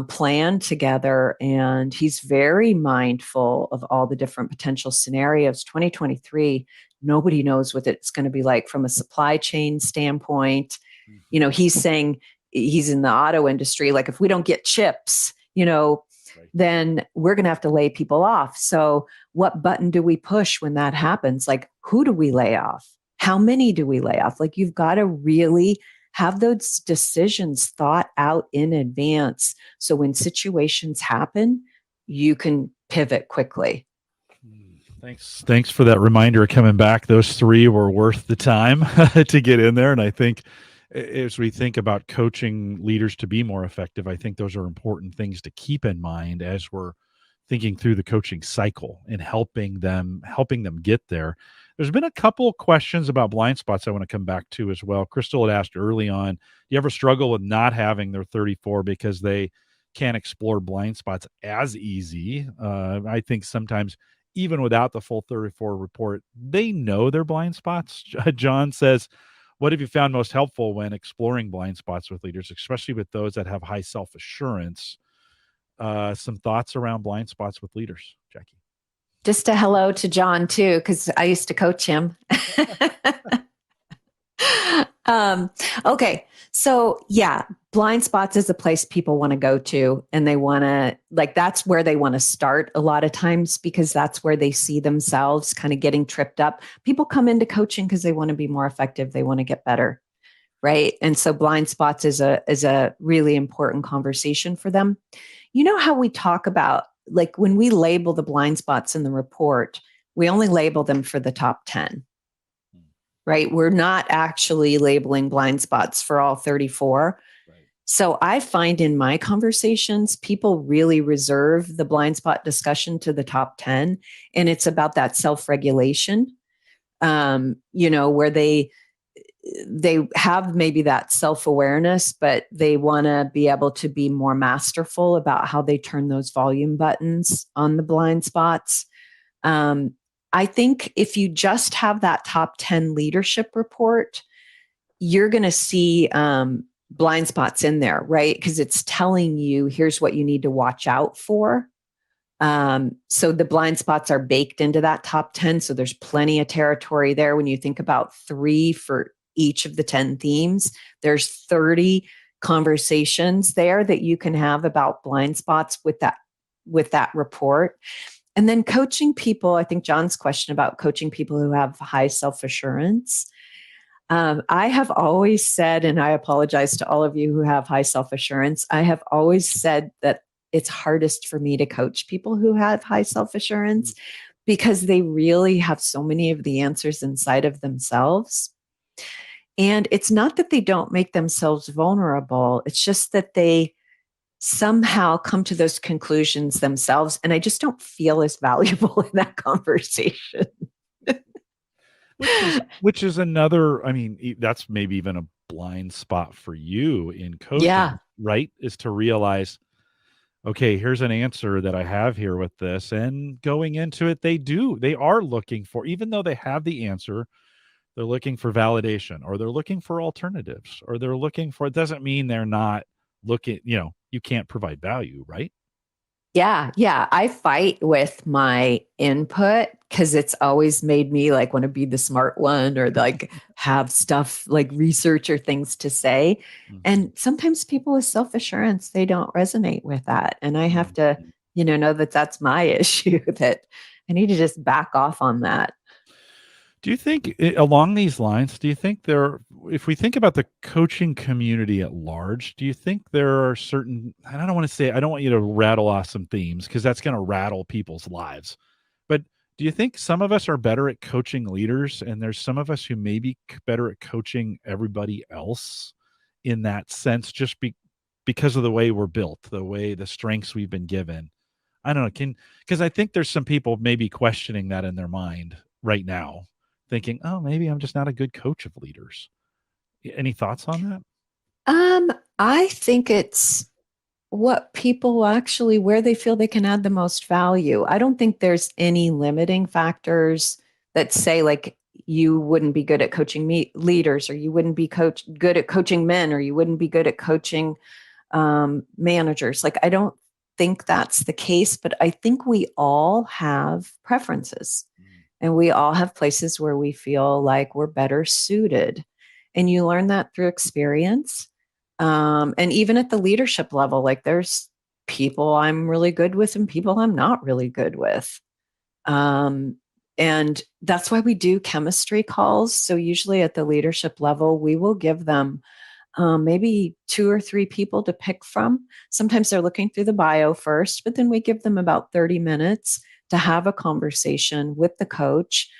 plan together. And he's very mindful of all the different potential scenarios. 2023, nobody knows what it's going to be like from a supply chain standpoint. He's saying he's in the auto industry. Like if we don't get chips, then we're going to have to lay people off. So what button do we push when that happens? Like, who do we lay off? How many do we lay off? Like, you've got to really have those decisions thought out in advance. So when situations happen, you can pivot quickly. Thanks for that reminder coming back. Those three were worth the time to get in there. And I think as we think about coaching leaders to be more effective, I think those are important things to keep in mind as we're thinking through the coaching cycle and helping them get there. There's been a couple of questions about blind spots I want to come back to as well. Crystal had asked early on, do you ever struggle with not having their 34 because they can't explore blind spots as easy? I think sometimes even without the full 34 report, they know their blind spots. John says, what have you found most helpful when exploring blind spots with leaders, especially with those that have high self-assurance? Some thoughts around blind spots with leaders, Jackie. Just a hello to John too, because I used to coach him. Okay. So yeah, blind spots is a place people want to go to, and they want to, like, that's where they want to start a lot of times, because that's where they see themselves kind of getting tripped up. People come into coaching because they want to be more effective. They want to get better. Right. And so blind spots is a really important conversation for them. You know how we talk about, like, when we label the blind spots in the report, we only label them for the top 10. Right? We're not actually labeling blind spots for all 34. Right. So I find in my conversations, people really reserve the blind spot discussion to the top 10. And it's about that self-regulation, where they have maybe that self-awareness, but they want to be able to be more masterful about how they turn those volume buttons on the blind spots. I think if you just have that top 10 leadership report, you're going to see blind spots in there, right? Because it's telling you, here's what you need to watch out for. So the blind spots are baked into that top 10. So there's plenty of territory there when you think about 3 for each of the 10 themes. There's 30 conversations there that you can have about blind spots with that report. And then coaching people, I think John's question about coaching people who have high self-assurance. I have always said, and I apologize to all of you who have high self-assurance, I have always said that it's hardest for me to coach people who have high self-assurance because they really have so many of the answers inside of themselves. And it's not that they don't make themselves vulnerable. It's just that they somehow come to those conclusions themselves. And I just don't feel as valuable in that conversation. Which is another, I mean, that's maybe even a blind spot for you in coaching, Yeah. right? Is to realize, okay, here's an answer that I have here with this. And going into it, they are looking for, even though they have the answer, they're looking for validation, or they're looking for alternatives, or they're looking for, it doesn't mean they're not looking, you can't provide value, right? Yeah. Yeah. I fight with my input because it's always made me like want to be the smart one or like have stuff like research or things to say. And sometimes people with self assurance, they don't resonate with that. And I have to, know that that's my issue, that I need to just back off on that. Do you think along these lines, do you think if we think about the coaching community at large, do you think there are certain, I don't want to say, I don't want you to rattle off some themes because that's going to rattle people's lives. But do you think some of us are better at coaching leaders and there's some of us who may be better at coaching everybody else in that sense, because of the way we're built, the strengths we've been given? I don't know. Because I think there's some people maybe questioning that in their mind right now, thinking, "Oh, maybe I'm just not a good coach of leaders." Any thoughts on that? I think it's what people actually, where they feel they can add the most value. I don't think there's any limiting factors that say like you wouldn't be good at coaching leaders, or you wouldn't be good at coaching men, or you wouldn't be good at coaching managers. Like, I don't think that's the case, but I think we all have preferences and we all have places where we feel like we're better suited. And you learn that through experience. And even at the leadership level, like there's people I'm really good with and people I'm not really good with. And that's why we do chemistry calls. So usually at the leadership level, we will give them maybe 2 or 3 people to pick from. Sometimes they're looking through the bio first, but then we give them about 30 minutes to have a conversation with the coach,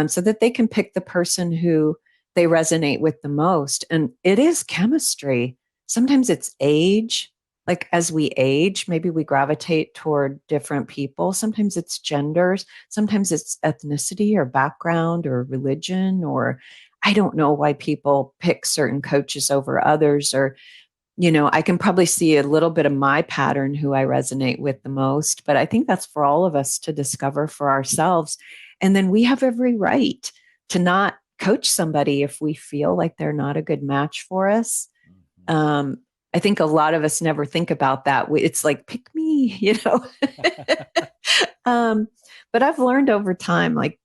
so that they can pick the person who they resonate with the most. And it is chemistry. Sometimes it's age. Like as we age, maybe we gravitate toward different people. Sometimes it's genders. Sometimes it's ethnicity or background or religion, or I don't know why people pick certain coaches over others. Or, I can probably see a little bit of my pattern who I resonate with the most, but I think that's for all of us to discover for ourselves. And then we have every right to not coach somebody if we feel like they're not a good match for us. I think a lot of us never think about that. It's like, pick me, but I've learned over time, like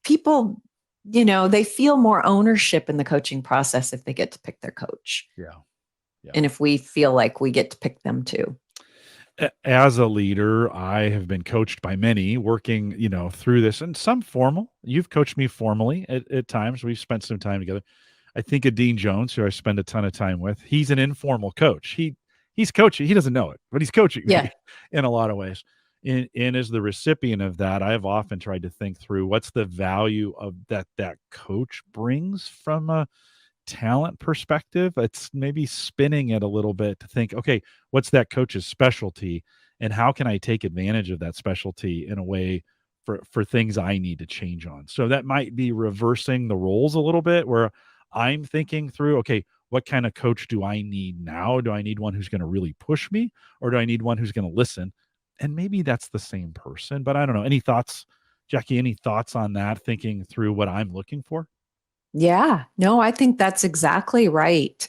people, they feel more ownership in the coaching process if they get to pick their coach. Yeah. And if we feel like we get to pick them too. As a leader, I have been coached by many working, through this, and some formal. You've coached me formally at times. We've spent some time together. I think of Dean Jones, who I spend a ton of time with. He's an informal coach. He's coaching. He doesn't know it, but he's coaching me in a lot of ways. And as the recipient of that, I have often tried to think through what's the value of that coach brings from a talent perspective. It's maybe spinning it a little bit to think, okay, what's that coach's specialty, and how can I take advantage of that specialty in a way for things I need to change on? So that might be reversing the roles a little bit, where I'm thinking through, okay, what kind of coach do I need now? Do I need one who's going to really push me, or do I need one who's going to listen? And maybe that's the same person, but I don't know. Any thoughts, Jacque? Any thoughts on that? Thinking through what I'm looking for? Yeah, no, I think that's exactly right.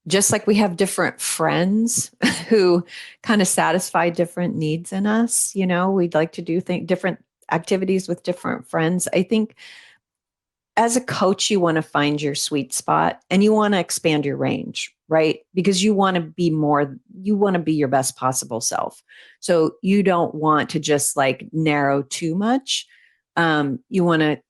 Just like we have different friends who kind of satisfy different needs in us, we'd like to do different activities with different friends. I think as a coach, you want to find your sweet spot and you want to expand your range, right? Because you want to be your best possible self. So you don't want to just like narrow too much. You want to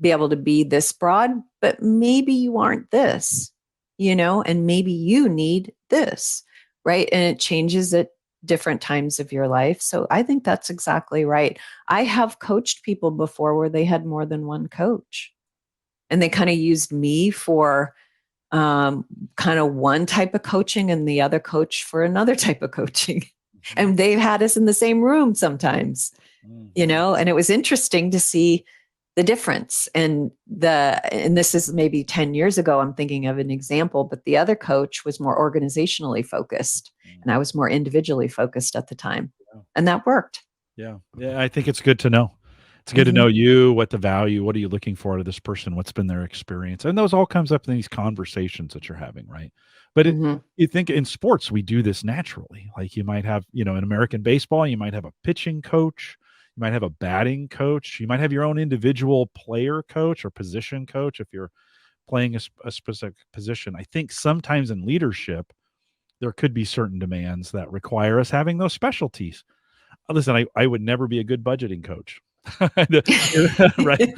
be able to be this broad, but maybe you aren't this, and maybe you need this, right? And it changes at different times of your life. So I think that's exactly right. I have coached people before where they had more than one coach and they kind of used me for kind of one type of coaching and the other coach for another type of coaching. And they've had us in the same room sometimes, and it was interesting to see the difference. And this is maybe 10 years ago, I'm thinking of an example, but the other coach was more organizationally focused and I was more individually focused at the time. And that worked. Yeah. I think it's good to know. It's good to know you, what the value, what are you looking for out of this person, what's been their experience. And those all comes up in these conversations that you're having, right? But you think in sports, we do this naturally. Like you might have, in American baseball, you might have a pitching coach, you might have a batting coach, you might have your own individual player coach or position coach if you're playing a specific position. I think sometimes in leadership, there could be certain demands that require us having those specialties. Listen, I would never be a good budgeting coach. Right.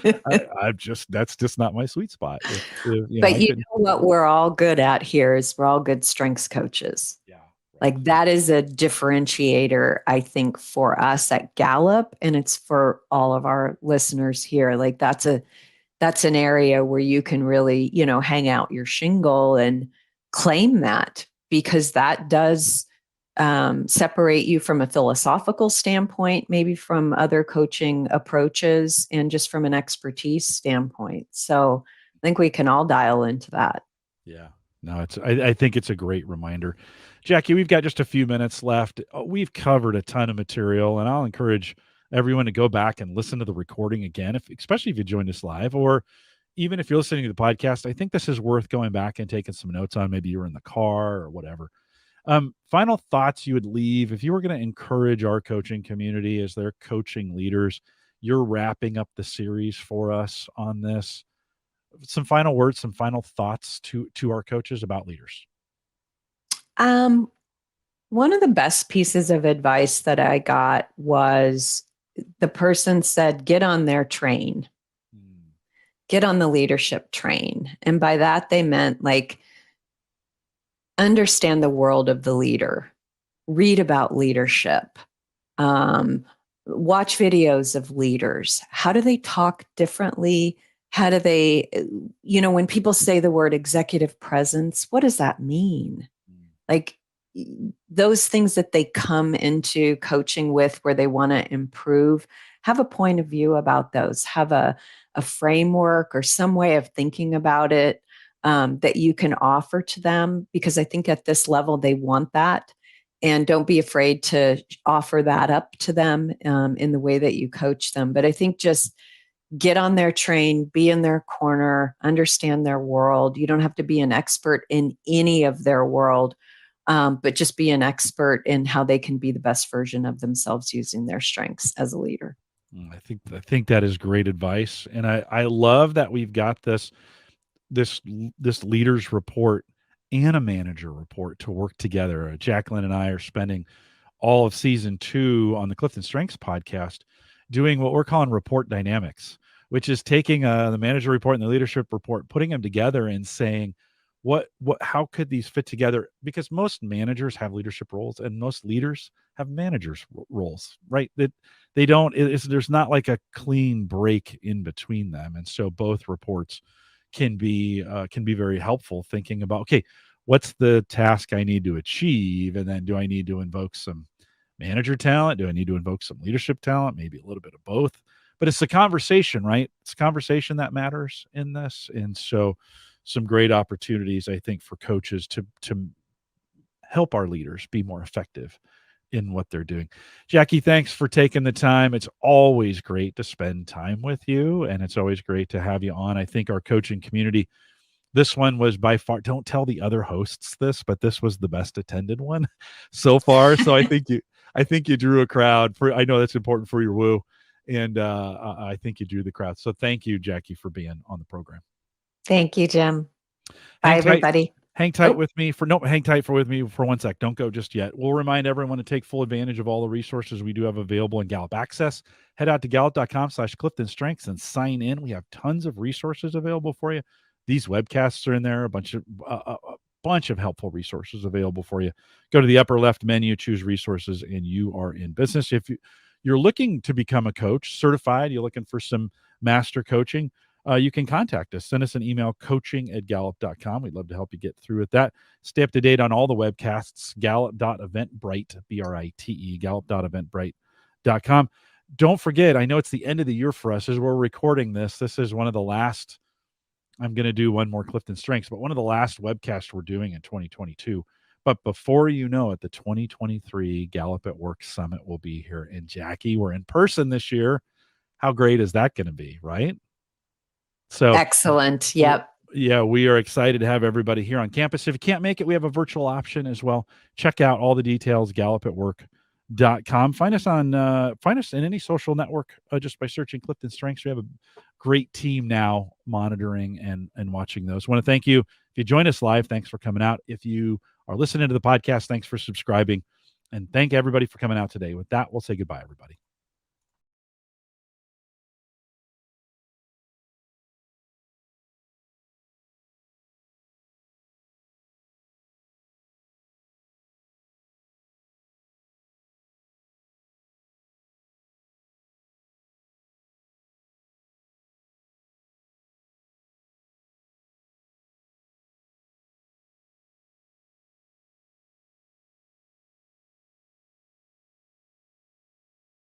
That's just not my sweet spot. But you know what we're all good at here is we're all good strengths coaches. Yeah. Right. Like that is a differentiator, I think, for us at Gallup, and it's for all of our listeners here. Like that's an area where you can really, hang out your shingle and claim that, because that does separate you from a philosophical standpoint, maybe from other coaching approaches, and just from an expertise standpoint. So I think we can all dial into that. Yeah. No, I think it's a great reminder. Jacque, we've got just a few minutes left. We've covered a ton of material, and I'll encourage everyone to go back and listen to the recording again, especially if you joined us live, or even if you're listening to the podcast. I think this is worth going back and taking some notes on. Maybe you're in the car or whatever. Final thoughts you would leave if you were going to encourage our coaching community as their coaching leaders. You're wrapping up the series for us on this. Some final words, some final thoughts to our coaches about leaders. One of the best pieces of advice that I got was the person said, get on their train, get on the leadership train. And by that, they meant like, understand the world of the leader, read about leadership, watch videos of leaders. How do they talk differently? How do they, when people say the word executive presence, what does that mean? Like those things that they come into coaching with where they want to improve, have a point of view about those, have a framework or some way of thinking about it that you can offer to them, because I think at this level, they want that. And don't be afraid to offer that up to them in the way that you coach them. But I think just get on their train, be in their corner, understand their world. You don't have to be an expert in any of their world, but just be an expert in how they can be the best version of themselves using their strengths as a leader. I think that is great advice. And I love that we've got this leaders report and a manager report to work together. Jacqueline and I are spending all of season 2 on the CliftonStrengths podcast doing what we're calling report dynamics, which is taking the manager report and the leadership report, putting them together and saying, how could these fit together? Because most managers have leadership roles and most leaders have managers roles, right? That they don't, there's not like a clean break in between them. And so both reports can be very helpful, thinking about, okay, what's the task I need to achieve? And then do I need to invoke some manager talent? Do I need to invoke some leadership talent? Maybe a little bit of both, but it's the conversation, right? It's conversation that matters in this. And so some great opportunities, I think, for coaches to help our leaders be more effective in what they're doing. Jacque, thanks for taking the time. It's always great to spend time with you, and it's always great to have you on. I think our coaching community, this one was by far, don't tell the other hosts this, but this was the best attended one so far. So I think you drew a crowd. I know that's important for your woo. And I think you drew the crowd. So thank you, Jacque, for being on the program. Thank you, Jim. Bye, Hang tight. everybody. Hang tight with me for 1 sec. Don't go just yet. We'll remind everyone to take full advantage of all the resources we do have available in Gallup Access. Head out to gallup.com/CliftonStrengths and sign in. We have tons of resources available for you. These webcasts are in there, a bunch of helpful resources available for you. Go to the upper left menu, choose resources, and you are in business. If you're looking to become a coach, certified, you're looking for some master coaching, you can contact us. Send us an email, coaching@gallup.com. We'd love to help you get through with that. Stay up to date on all the webcasts, gallup.eventbrite, BRITE, gallup.eventbrite.com. Don't forget, I know it's the end of the year for us as we're recording this. This is one of the last, I'm going to do one more Clifton Strengths, but one of the last webcasts we're doing in 2022. But before you know it, the 2023 Gallup at Work Summit will be here. And Jacque, we're in person this year. How great is that going to be, right? So excellent. Yep. Yeah, we are excited to have everybody here on campus. If you can't make it, we have a virtual option as well. Check out all the details, gallupatwork.com. Find us in any social network just by searching Clifton Strengths. We have a great team now monitoring and watching those. I want to thank you. If you join us live, thanks for coming out. If you are listening to the podcast, thanks for subscribing. And thank everybody for coming out today. With that, we'll say goodbye, everybody.